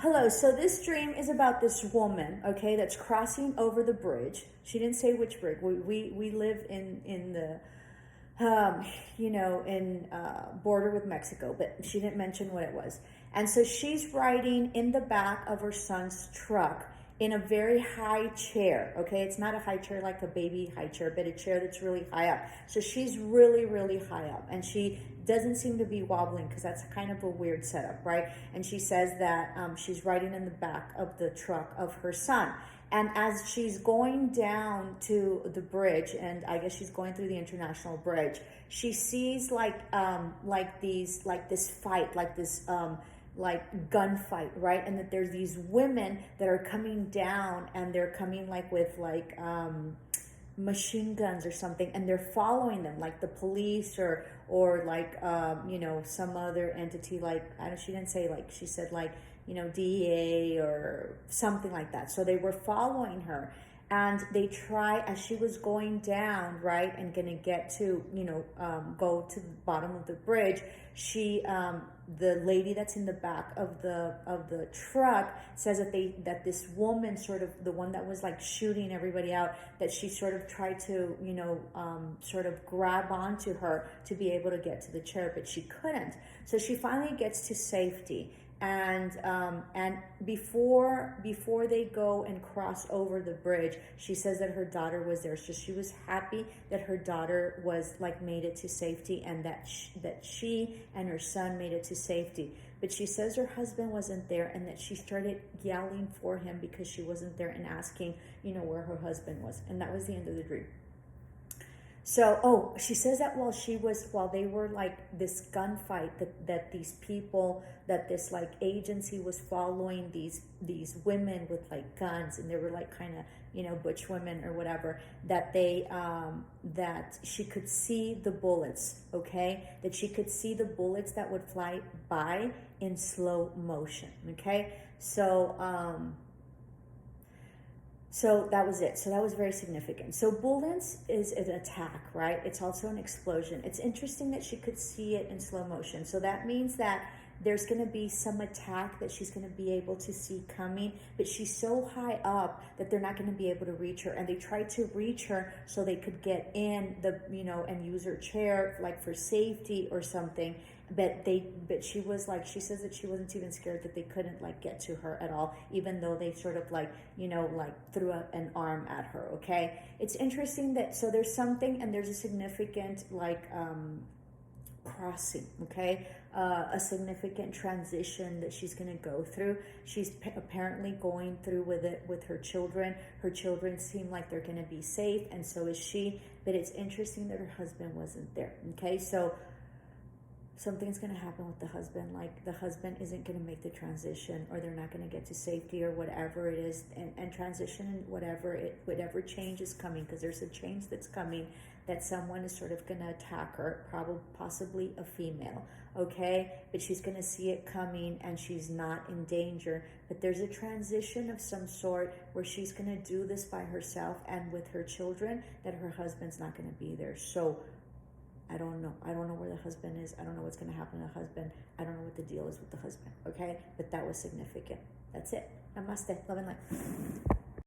Hello. So this dream is about this woman, okay, that's crossing over the bridge. She didn't say which bridge. We live in the in border with Mexico, but she didn't mention what it was. And so she's riding in the back of her son's truck in a very high chair. Okay, it's not a high chair like a baby high chair, but a chair that's really high up. So she's really, really high up, and she doesn't seem to be wobbling because that's kind of a weird setup, right? And she says that she's riding in the back of the truck of her son. And as she's going down to the bridge, and I guess she's going through the international bridge, she sees like this fight, like gunfight, right? And that there's these women that are coming down, and they're coming like with machine guns or something, and they're following them, like the police or like some other entity, like she didn't say, like she said, like DEA or something like that. So they were following her, and they try, as she was going down, right, and gonna get to go to the bottom of the bridge, she the lady that's in the back of the truck says that this woman, sort of the one that was like shooting everybody out, that she sort of tried to sort of grab onto her to be able to get to the chair, but she couldn't. So she finally gets to safety. And before they go and cross over the bridge, she says that her daughter was there. So she was happy that her daughter was like made it to safety, and that she and her son made it to safety. But she says her husband wasn't there, and that she started yelling for him because she wasn't there, and asking, where her husband was. And that was the end of the dream. So, she says that while they were like this gunfight, that these people, that this like agency was following these women with like guns, and they were like kind of, butch women or whatever, that that she could see the bullets, okay? That she could see the bullets that would fly by in slow motion, okay? So that was it. So that was very significant. So bullets is an attack, right? It's also an explosion. It's interesting that she could see it in slow motion. So that means that there's going to be some attack that she's going to be able to see coming, but she's so high up that they're not going to be able to reach her. And they tried to reach her so they could get in and use her chair like for safety or something. But she was like, she says that she wasn't even scared, that they couldn't like get to her at all, even though they sort of like threw an arm at her. Okay, it's interesting that, so there's something, and there's a significant crossing, okay, a significant transition that she's going to go through. She's apparently going through with it with her children. Her children seem like they're going to be safe, and so is she. But it's interesting that her husband wasn't there. Okay, so something's going to happen with the husband, like the husband isn't going to make the transition, or they're not going to get to safety, or whatever it is, and transition, and whatever change is coming, because there's a change that's coming, that someone is sort of going to attack her, possibly a female, okay? But she's going to see it coming, and she's not in danger. But there's a transition of some sort where she's going to do this by herself and with her children, that her husband's not going to be there. So I don't know. I don't know where the husband is. I don't know what's going to happen to the husband. I don't know what the deal is with the husband, okay? But that was significant. That's it. Namaste. Love and light.